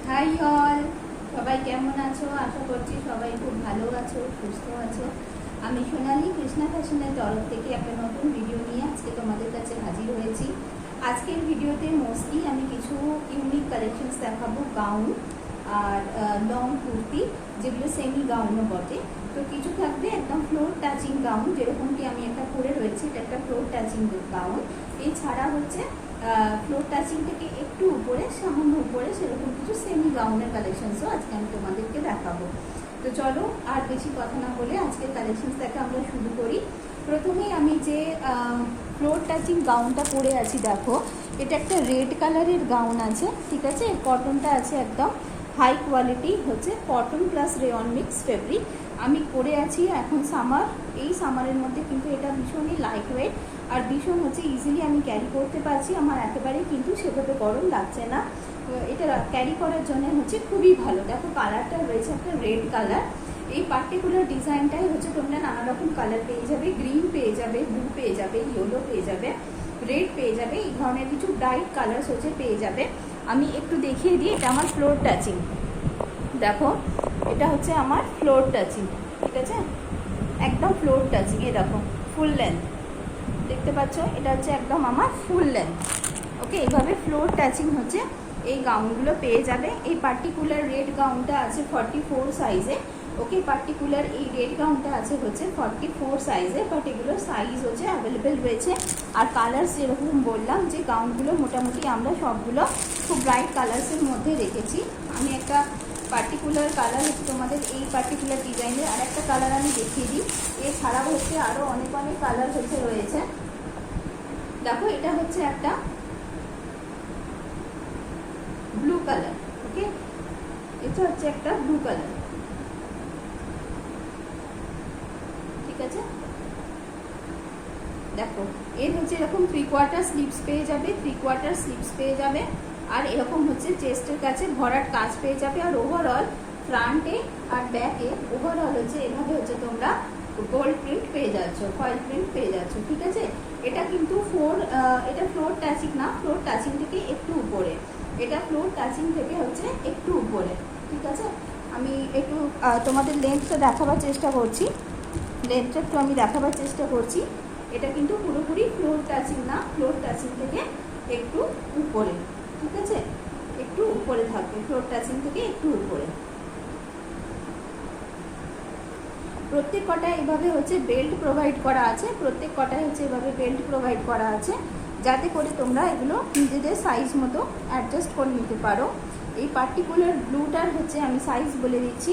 High all, সবাই কেমন আছো? আশা করছি সবাই খুব ভালো আছো, সুস্থ আছো। আমি সোনালি কৃষ্ণা ফ্যাশনের তরফ থেকে একটা নতুন ভিডিও নিয়ে আজকে তোমাদের কাছে হাজির হয়েছি। আজকের ভিডিওতে মোস্টলি আমি কিছু ইউনিক কালেকশনস দেখাবো, গাউন আর লং কুর্তি, যেগুলো সেমি গাউনও বটে। তো কিছু থাকবে একদম ফ্লোর টাচিং গাউন, যেরকমটি আমি একটা পরে রয়েছি, এটা একটা ফ্লোর টাচিং গাউন। এছাড়া হচ্ছে ফ্লোর টাচিং থেকে একটু উপরে, সামান্য উপরে সেরকম কিছু সেমি গাউনের কালেকশনসও আজকে আমি তোমাদেরকে দেখাবো। তো চলো আর বেশি কথা না বলে আজকের কালেকশনস থেকে আমরা শুরু করি। প্রথমেই আমি যে ফ্লোর টাচিং গাউনটা পরে আছি, দেখো এটা একটা রেড কালারের গাউন আছে, ঠিক আছে। কটনটা আছে একদম হাই কোয়ালিটি, হচ্ছে cotton plus rayon mix fabric. আমি পরে আছি এখন সামার, এই সামারের মধ্যে কিন্তু এটা ভীষণই লাইট ওয়েট আর ভীষণ হচ্ছে ইজিলি আমি ক্যারি করতে পারছি। আমার একেবারেই কিন্তু সেভাবে গরম লাগছে না। এটা ক্যারি করার জন্য হচ্ছে খুবই ভালো। দেখো কালারটা রয়েছে একটা রেড কালার। এই পার্টিকুলার ডিজাইনটাই হচ্ছে তোমরা নানা রকম কালার পেয়ে যাবে, গ্রিন পেয়ে যাবে, ব্লু পেয়ে যাবে, ইয়েলো পেয়ে যাবে, রেড পেয়ে যাবে, এই ধরনের কিছু ব্রাইট কালার্স হচ্ছে পেয়ে যাবে। আমি একটু দেখিয়ে দিই, এটা আমার ফ্লোর টাচিং। দেখো এটা হচ্ছে আমার ফ্লোর টাচিং, ঠিক আছে, একদম ফ্লোর টাচিং। এ দেখো ফুল লেন্থ, দেখতে পাচ্ছ, এটা হচ্ছে একদম আমার ফুল লেন্থ। ওকে, এইভাবে ফ্লোর টাচিং হচ্ছে এই গাউনগুলো পেয়ে যাবে। এই পার্টিকুলার রেড গাউনটা আছে 44 সাইজে। ওকে, পার্টিকুলার এই রেড গাউনটা আছে হচ্ছে 44 সাইজে, বাট এগুলো সাইজ হচ্ছে অ্যাভেলেবেল রয়েছে। আর কালার্স যেরকম বললাম যে গাউনগুলো মোটামুটি আমরা সবগুলো খুব ব্রাইট কালার্সের মধ্যে রেখেছি। আমি একটা পার্টিকুলার কালার হচ্ছে তোমাদের এই পার্টিকুলার ডিজাইনের আর একটা কালার আমি দেখিয়ে দিই। এছাড়াও হচ্ছে আরও অনেক অনেক কালার হচ্ছে রয়েছে। দেখো এটা হচ্ছে একটা ব্লু কালার, ওকে, এটা হচ্ছে একটা ব্লু কালার, ঠিক আছে। দেখো এর হচ্ছে এরকম 3/4 স্লিভস পেয়ে যাবে, 3/4 স্লিভস পেয়ে যাবে। আর এরকম হচ্ছে চেস্টের কাছে ভরাট কাজ পেয়ে যাবে। আর ওভারঅল ফ্রন্টে আর ব্যাকে ওভারঅল হচ্ছে এভাবে হচ্ছে তোমরা গোল্ড প্রিন্ট পেয়ে যাচ্ছ, ফয়েল প্রিন্ট পেয়ে যাচ্ছ, ঠিক আছে। এটা কিন্তু এটা ফ্লোর টাচিং না, ফ্লোর টাচিং থেকে একটু উপরে, এটা ফ্লোর টাচিং থেকে হচ্ছে একটু উপরে, ঠিক আছে। আমি একটু তোমাদের লেন্থটা দেখাবার চেষ্টা করছি, লেন্থটা একটু আমি দেখাবার চেষ্টা করছি। এটা কিন্তু পুরোপুরি ফ্লোর টাচিং না, ফ্লোর টাচিং থেকে একটু উপরে, ঠিক আছে, একটু উপরে থাকবে, ফ্লোর টাচিং থেকে একটু উপরে। প্রত্যেক কটায় এভাবে হচ্ছে বেল্ট প্রোভাইড করা আছে, প্রত্যেক কটায় হচ্ছে এভাবে বেল্ট প্রোভাইড করা আছে, যাতে করে তোমরা এগুলো নিজেদের সাইজ মতো অ্যাডজাস্ট করে নিতে পারো। এই পার্টিকুলার ব্লুটার হচ্ছে আমি সাইজ বলে দিচ্ছি,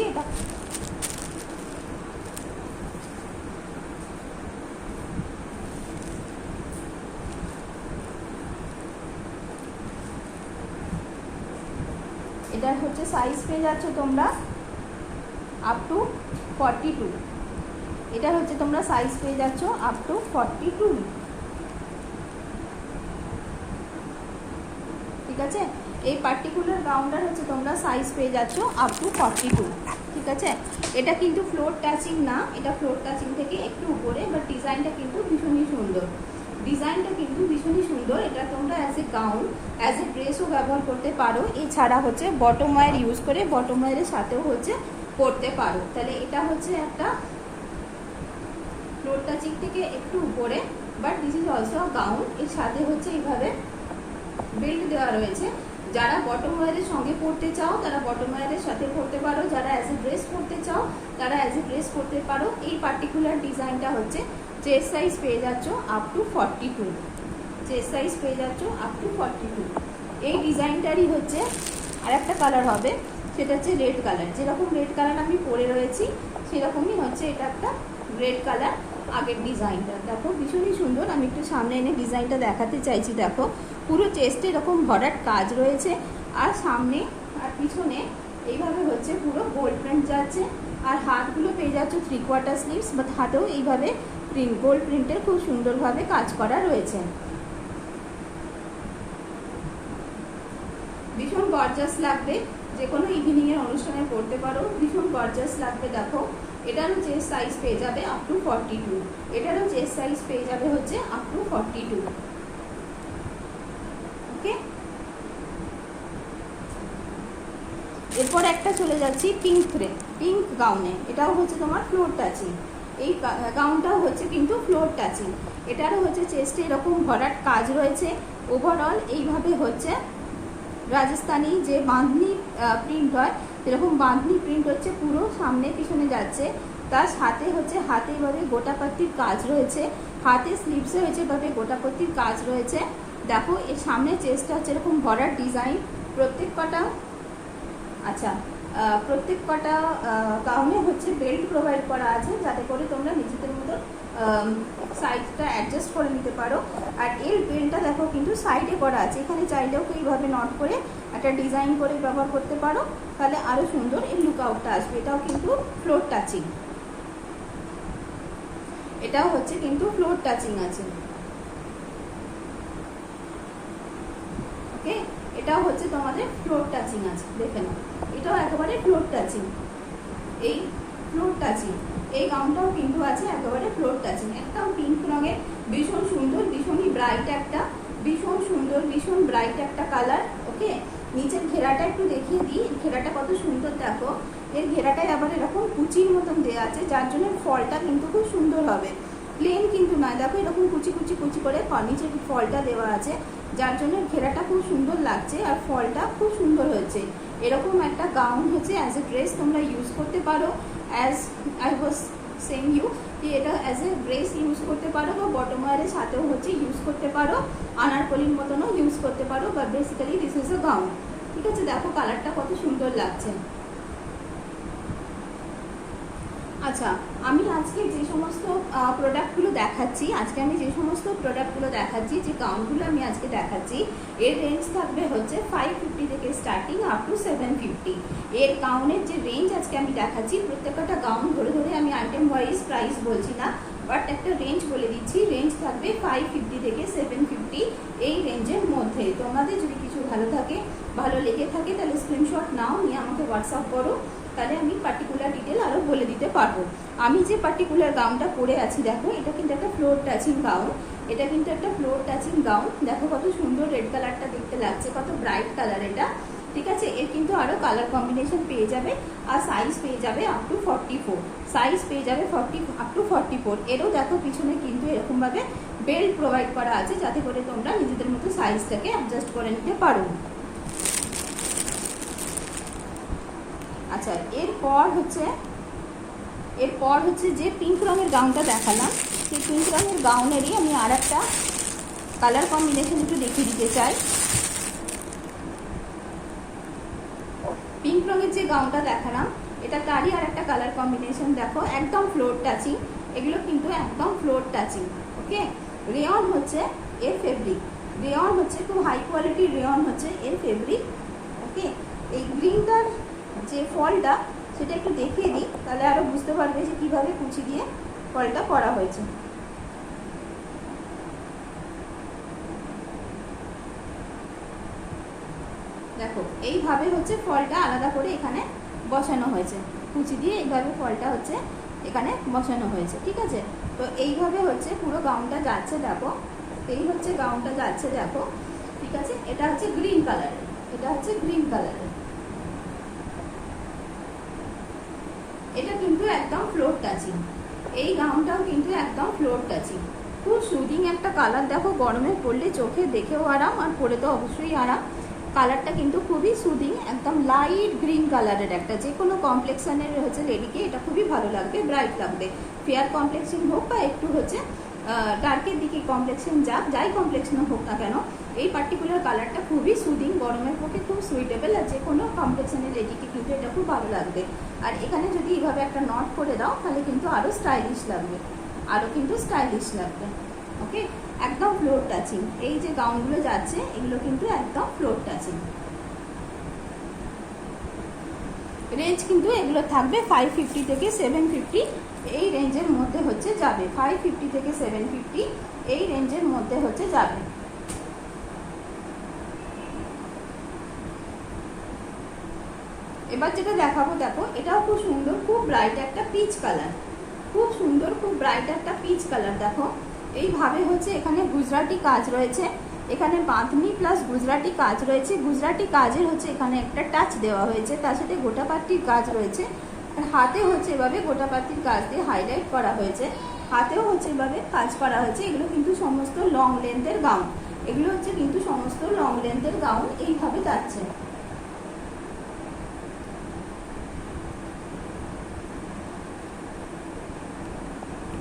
এটার হচ্ছে সাইজ পেয়ে যাচ্ছ তোমরা আপ টু 42। এটা হচ্ছে তোমরা সাইজ পেয়ে যাচ্ছ আপ টু 42, ঠিক আছে। এই পার্টিকুলার গাউনটার হচ্ছে তোমরা সাইজ পেয়ে যাচ্ছ আপ টু 42, ঠিক আছে। এটা কিন্তু ফ্লোর টাচিং না, এটা ফ্লোর টাচিং থেকে একটু উপরে, বাট ডিজাইনটা কিন্তু ভীষণই সুন্দর, ডিজাইনটা কিন্তু ভীষণই সুন্দর। এটা তোমরা as a gown, as a ড্রেসও ব্যবহার করতে পারো। এছাড়া হচ্ছে বটম ওয়্যার ইউজ করে বটম ওয়্যারের সাথেও হচ্ছে পরতে পারো। তাহলে এটা হচ্ছে একটা ফ্লোর টাচিং থেকে একটু উপরে, but this is also gown. এর সাথে হচ্ছে এইভাবে বেল্ট দেওয়া রয়েছে। যারা বটম ওয়্যারের সঙ্গে পরতে চাও তারা বটম ওয়্যারের সাথে পরতে পারো, যারা অ্যাজ এ ড্রেস পরতে চাও তারা অ্যাজ এ ড্রেস পরতে পারো। এই পার্টিকুলার ডিজাইনটা হচ্ছে চেস্ট সাইজ পেয়ে যাচ্ছ আপ টু 42, চেস্ট সাইজ পেয়ে যাচ্ছ আপ টু 42। এই ডিজাইনটারই হচ্ছে আর একটা কালার হবে, সেটা হচ্ছে রেড কালার। যেরকম রেড কালার আমি পরে রয়েছি সেরকমই হচ্ছে এটা একটা রেড কালার। আগের ডিজাইনটা দেখো ভীষণই সুন্দর। আমি একটু সামনে এনে ডিজাইনটা দেখাতে চাইছি। দেখো পুরো চেস্টে এরকম ভরাট কাজ রয়েছে, আর সামনে আর পিছনে এইভাবে হচ্ছে পুরো গোল্ড প্রিন্ট যাচ্ছে। আর হাতগুলো পেয়ে যাচ্ছ 3/4 স্লিভস, বাট হাতেও এইভাবে প্রিন্ট, গোল্ড প্রিন্টের খুব সুন্দরভাবে কাজ করা রয়েছে। ভীষণ গর্জাস লাগবে, যে কোনো ইভিনিংয়ের অনুষ্ঠানে পড়তে পারো, ভীষণ গর্জাস লাগবে। দেখো এটারও চেস্ট সাইজ পেয়ে যাবে আপ টু 42, এটারও চেস্ট সাইজ পেয়ে যাবে হচ্ছে আপ টু 42, ওকে। এরপর একটা চলে যাচ্ছি পিঙ্ক গাউনে। এটাও হচ্ছে তোমার ফ্লোর টাচিং। এই গাউনটাও হচ্ছে কিন্তু ফ্লোর টাচিং। এটারও হচ্ছে চেস্টে এরকম ভরাট কাজ রয়েছে। ওভারঅল এইভাবে হচ্ছে রাজস্থানি যে বাঁধনি প্রিন্ট হয় সেরকম বাঁধনি প্রিন্ট হচ্ছে, পুরো সামনে পিছনে যাচ্ছে। তার সাথে হচ্ছে হাতে এভাবে গোটাপত্তির কাজ রয়েছে, হাতে স্লিভসে হচ্ছে এভাবে গোটাপত্তির কাজ রয়েছে। দেখো এর সামনে চেস্টটা হচ্ছে এরকম ভরাট ডিজাইন। প্রত্যেক কটা গাউনে হচ্ছে বেল্ট প্রোভাইড করা আছে, যাতে করে তোমরা নিজেদের মতো সাইডটা অ্যাডজাস্ট করে নিতে পারো। আর এর বেল্টটা দেখো কিন্তু সাইডে করা আছে, এখানে চাইলেও এইভাবে নট করে একটা ডিজাইন করে ব্যবহার করতে পারো, তাহলে আরও সুন্দর এর লুক আউটটা আসবে। এটাও কিন্তু ফ্লোর টাচিং, এটাও হচ্ছে কিন্তু ফ্লোর টাচিং আছে। ওকে, এটাও হচ্ছে তোমাদের ফ্লোর টাচিং আছে, দেখে নাও। এটাও একেবারে ফ্লোর টাচিং। এই ফ্লোর টাচিং এই গাউনটাও কিন্তু আছে একেবারে ফ্লোর টাচিং। একদম পিঙ্ক রঙের, ভীষণ সুন্দর, ভীষণই ব্রাইট একটা, ভীষণ সুন্দর, ভীষণ ব্রাইট একটা কালার। ওকে, নিচের ঘেরাটা একটু দেখিয়ে দিই। ঘেরাটা কত সুন্দর দেখো। এর ঘেরাটায় আবার এরকম কুচির মতন দেওয়া আছে, যার জন্য ফলটা কিন্তু খুব সুন্দর হবে। প্লেন কিন্তু নয়, দেখো এরকম কুচি কুচি কুচি করে নিচের ফলটা দেওয়া আছে, যার জন্য ঘেরাটা খুব সুন্দর লাগছে আর ফলটা খুব সুন্দর হয়েছে। এরকম একটা গাউন হচ্ছে অ্যাজ এ ড্রেস তোমরা ইউজ করতে পারো। As I was saying you, যে এটা অ্যাজ এ ড্রেস ইউজ করতে পারো, বা বটম ওয়্যারের সাথেও হচ্ছে ইউজ করতে পারো, আনারকলির মতনও ইউজ করতে পারো, বা basically this is a gown. ঠিক আছে, দেখো কালারটা কত সুন্দর লাগছে। আচ্ছা, আমি আজকে যে সমস্ত প্রোডাক্টগুলো দেখাচ্ছি, যে গাউনগুলো আমি আজকে দেখাচ্ছি, এর রেঞ্জ থাকবে হচ্ছে 550 থেকে স্টার্টিং আপ টু 750। এর গাউনের যে রেঞ্জ আজকে আমি দেখাচ্ছি, প্রত্যেকটা গাউন ধরে ধরে আমি আইটেম ওয়াইজ প্রাইস বলছি না, বাট একটা রেঞ্জ বলে দিচ্ছি। রেঞ্জ থাকবে 550 থেকে 750, এই রেঞ্জের মধ্যে। তোমাদের যদি কিছু ভালো লেগে থাকে তাহলে স্ক্রিনশট নাও, নিয়ে আমাকে হোয়াটসঅ্যাপ করো, তাহলে আমি পার্টিকুলার ডিটেল আরও বলে দিতে পারবো। আমি যে পার্টিকুলার গাউনটা পরে আছি, দেখো এটা কিন্তু একটা ফ্লোর টাচিং গাউন। দেখো কত সুন্দর রেড কালারটা দেখতে লাগছে, কত ব্রাইট কালার এটা। ঠিক আছে, এর কিন্তু আরও কালার কম্বিনেশন পেয়ে যাবে, আর সাইজ পেয়ে যাবে আপ টু 44, সাইজ পেয়ে যাবে আপ টু 44। এরও দেখো পিছনে কিন্তু এরকমভাবে বেল্ট প্রোভাইড করা আছে, যাতে করে তোমরা নিজেদের মতো সাইজটাকে অ্যাডজাস্ট করে নিতে পারো। আচ্ছা, এরপর হচ্ছে যে পিঙ্ক রঙের গাউনটা দেখালাম, সেই পিঙ্ক রঙের গাউনেরই আমি আর একটা কালার কম্বিনেশন একটু দেখিয়ে দিতে চাই। পিঙ্ক রঙের যে গাউনটা দেখালাম, এটা তারই আর একটা কালার কম্বিনেশন দেখো, একদম ফ্লোর টাচিং। এগুলো কিন্তু একদম ফ্লোর টাচিং। ওকে, রেয়ন হচ্ছে এর ফেব্রিক, খুব হাই কোয়ালিটির রেয়ন হচ্ছে এর ফেব্রিক। ওকে, এই গ্রিনটার যে ফলটা সেটা একটু দেখিয়ে দিই, তাহলে আরও বুঝতে পারবে যে কীভাবে কুচি দিয়ে ফলটা করা হয়েছে। দেখো এইভাবে হচ্ছে ফলটা আলাদা করে এখানে বসানো হয়েছে, কুচি দিয়ে এইভাবে ফলটা হচ্ছে এখানে বসানো হয়েছে। ঠিক আছে, তো এইভাবে হচ্ছে পুরো গাউনটা যাচ্ছে, দেখো এই হচ্ছে গাউনটা যাচ্ছে, দেখো। ঠিক আছে, এটা হচ্ছে গ্রিন কালারের, এটা কিন্তু একদম ফ্লোর টাচিং। এই গাউনটাও কিন্তু একদম ফ্লোর টাচিং, খুব সুদিং একটা কালার। দেখো গরমে পরলে চোখে দেখেও আরাম, আর পরে তো অবশ্যই আরাম। কালারটা কিন্তু খুবই সুদিং, একদম লাইট গ্রিন কালারের একটা, যে কোনো কমপ্লেক্সনের হচ্ছে লেডিকে এটা খুবই ভালো লাগবে, ব্রাইট লাগবে। ফেয়ার কমপ্লেক্সন হোক বা একটু হচ্ছে ডার্কের দিকে কমপ্লেক্সন যাই কমপ্লেক্সন হোক না কেন, এই পার্টিকুলার কালারটা খুবই সুদিং, গরমের পক্ষে খুব সুইটেবল, আর যে কোনো কমপ্লেক্সনের লেডিকে কিন্তু এটা খুব ভালো লাগবে। আর এখানে যদি এইভাবে একটা নট করে দাও, তাহলে কিন্তু আরও স্টাইলিশ লাগবে। ওকে, একদম ফ্লোর টাচিং। এই যে গাউনগুলো যাচ্ছে, এগুলো কিন্তু একদম ফ্লোর টাচিং। রেঞ্জ কিন্তু এগুলো থাকবে 550 থেকে 750, এই রেঞ্জের মধ্যে হচ্ছে যাবে। 550 থেকে 750 এই রেঞ্জের মধ্যে হচ্ছে যাবে। এবার যেটা দেখাবো, দেখো এটাও খুব সুন্দর, খুব ব্রাইট একটা পিচ কালার, দেখো এইভাবে হচ্ছে এখানে গুজরাটি কাজ রয়েছে। এখানে বাঁধনি প্লাস গুজরাটি কাজ রয়েছে। গুজরাটি কাজের হচ্ছে এখানে একটা টাচ দেওয়া হয়েছে, তার সাথে গোটাপাত্তির কাজ রয়েছে। আর হাতে হচ্ছে এভাবে গোটাপাত্তির কাজ দিয়ে হাইলাইট করা হয়েছে, হাতেও হচ্ছে এভাবে কাজ করা হয়েছে। এগুলো কিন্তু সমস্ত লং লেন্থের গাউন, এগুলো হচ্ছে কিন্তু সমস্ত লং লেন্থের গাউন এইভাবে যাচ্ছে।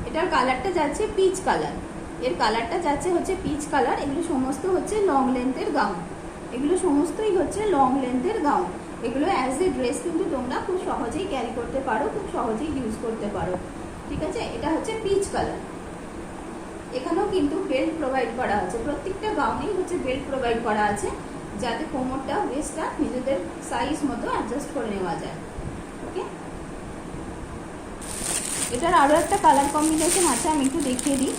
এটার কালারটা যাচ্ছে পিচ কালার, এর কালারটা যাচ্ছে হচ্ছে পিচ কালার। এগুলো সমস্ত হচ্ছে লং লেন্থের গাউন, এগুলো সমস্তই হচ্ছে লং লেন্থের গাউন। এগুলো অ্যাজ এ ড্রেস কিন্তু তোমরা খুব সহজেই ক্যারি করতে পারো, খুব সহজেই ইউজ করতে পারো। ঠিক আছে, এটা হচ্ছে পিচ কালার। এখানেও কিন্তু বেল্ট প্রোভাইড করা আছে, প্রত্যেকটা গাউনেই হচ্ছে বেল্ট প্রোভাইড করা আছে, যাতে কোমরটা ওয়েস্টটা নিজেদের সাইজ মতো অ্যাডজাস্ট করে নেওয়া যায়। ওকে, এটার আরও একটা কালার কম্বিনেশন আছে, আমি একটু দেখিয়ে দিই।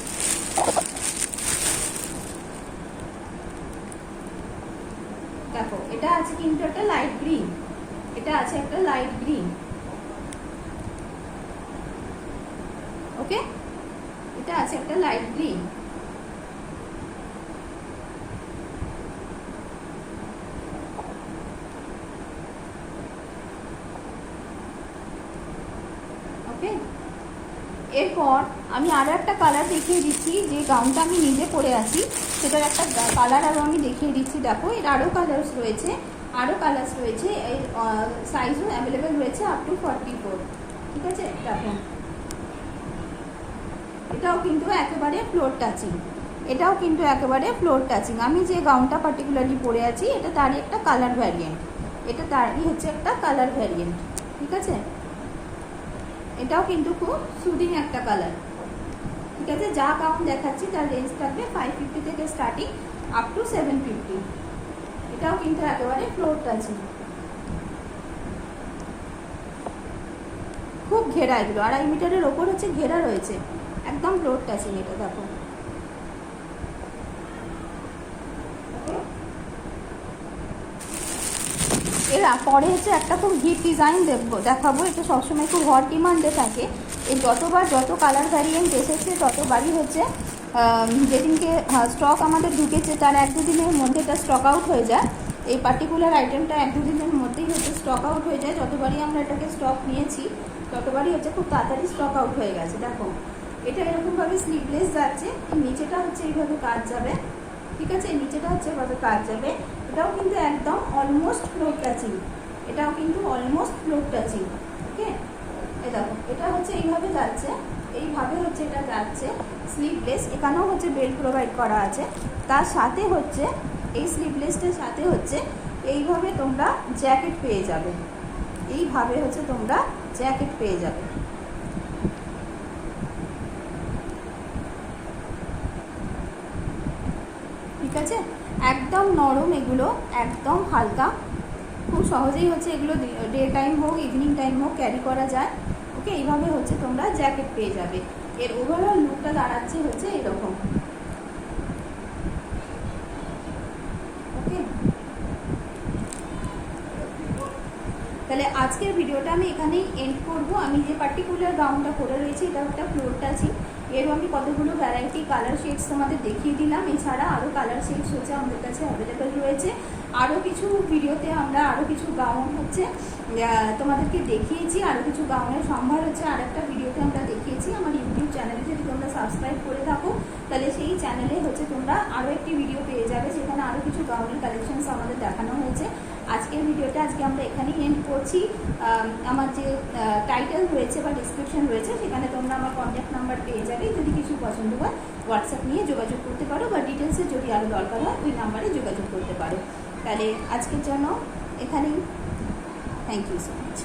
দেখো, এটা আছে কিন্তু একটা লাইট গ্রিন, এটা আছে একটা লাইট গ্রিন। ওকে, এটা আছে একটা লাইট গ্রিন। ওকে, এরপর আমি আরও একটা কালার দেখিয়ে দিচ্ছি, যে গাউনটা আমি নিজে পরে আছি সেটার একটা কালার আরও আমি দেখিয়ে দিচ্ছি। দেখো, এর আরও কালার্স রয়েছে, আরও কালার্স রয়েছে, এর সাইজও অ্যাভেলেবেল রয়েছে আপ টু 44। ঠিক আছে, দেখো এটাও কিন্তু একেবারে ফ্লোর টাচিং, এটাও কিন্তু একেবারে ফ্লোর টাচিং। আমি যে গাউনটা পার্টিকুলারলি পরে আছি এটা তারই একটা কালার ভ্যারিয়েন্ট, এটা তারই হচ্ছে একটা কালার ভ্যারিয়েন্ট। ঠিক আছে, এটাও কিন্তু খুব সুদিং একটা কালার। ঠিক আছে, যা গাউন দেখাচ্ছি তার রেঞ্জ থাকবে 550 থেকে স্টার্টিং আপ টু 750। এটাও কিন্তু একেবারে ফ্লোর টাচিং, খুব ঘেরা, এগুলো 2.5 মিটারের ওপর হচ্ছে ঘেরা রয়েছে, একদম ফ্লোর টাচিং। এটা দেখো, এর পরে হচ্ছে একটা খুব হিট ডিজাইন দেখাবো, এটা সবসময় খুব হট ডিমান্ডে থাকে। এর যত কালার ভ্যারিয়েন্ট এসেছে ততবারই হচ্ছে যেদিনকে স্টক আমাদের ঢুকেছে তার 1-2 দিনের মধ্যে এটা স্টক আউট হয়ে যায়। এই পার্টিকুলার আইটেমটা 1-2 দিনের মধ্যেই হচ্ছে স্টক আউট হয়ে যায়। যতবারই আমরা এটাকে স্টক নিয়েছি ততবারই হচ্ছে খুব তাড়াতাড়ি স্টক আউট হয়ে গেছে। দেখো, এটা এরকমভাবে স্লিভলেস যাচ্ছে, নিচেটা হচ্ছে এইভাবে কাজ যাবে। ঠিক আছে, নিচেটা হচ্ছে এভাবে কাজ যাবে। এটাও কিন্তু একদম অলমোস্ট ফ্লোর টাচিং, এটাও কিন্তু অলমোস্ট ফ্লোর টাচিং। ওকে, এই দেখো, এটা হচ্ছে এইভাবে যাচ্ছে, এইভাবে হচ্ছে এটা যাচ্ছে স্লিভলেস। এখানেও হচ্ছে বেল্ট প্রোভাইড করা আছে, তার সাথে হচ্ছে এই স্লিভলেসটার সাথে হচ্ছে এইভাবে তোমরা জ্যাকেট পেয়ে যাবে, এইভাবে হচ্ছে তোমরা জ্যাকেট পেয়ে যাবে। ঠিক আছে, একদম নরম, এগুলো একদম হালকা, খুব সহজেই হচ্ছে এগুলো ডে টাইম হোক ইভিনিং টাইম হোক ক্যারি করা যায়। ওকে, এইভাবে হচ্ছে তোমরা জ্যাকেট পেয়ে যাবে। এর ওভারঅল লুকটা দাঁড়াচ্ছে হচ্ছে এরকম। ওকে, তাহলে আজকের ভিডিওটা আমি এখানেই এন্ড করব। আমি যে পার্টিকুলার গাউনটা পরে রয়েছি এটা একটা ফ্লোর টাচিং, এর আমি কতগুলো ভ্যারাইটি কালার শেডস তোমাদের দেখিয়ে দিলাম। এছাড়া আরও কালার শেডস হচ্ছে আমাদের কাছে অ্যাভেলেবেল রয়েছে। আরও কিছু ভিডিওতে আমরা আরও কিছু গাউন হচ্ছে তোমাদেরকে দেখিয়েছি, আরও কিছু গাউনের সম্ভার হচ্ছে আরেকটা ভিডিওতে আমরা দেখিয়েছি। আমার ইউটিউব চ্যানেলে যদি তোমরা সাবস্ক্রাইব করে থাকো তাহলে সেই চ্যানেলে হচ্ছে তোমরা আরও একটি ভিডিও পেয়ে যাবে, সেখানে আরও কিছু গাউনের কালেকশনস আমাদের দেখানো হয়েছে। আজকের ভিডিওটা আজকে আমরা এখানেই এন্ড করছি। আমার যে টাইটেল রয়েছে বা ডিসক্রিপশন রয়েছে সেখানে তোমরা আমার কন্ট্যাক্ট নাম্বার পেয়ে যাবে। যদি কিছু পছন্দ হয় হোয়াটসঅ্যাপ নিয়ে যোগাযোগ করতে পারো, বা ডিটেলসে যদি আরও দরকার হয় ওই নাম্বারে যোগাযোগ করতে পারো। তাহলে আজকের জন্য এখানেই, থ্যাংক ইউ সো মাচ।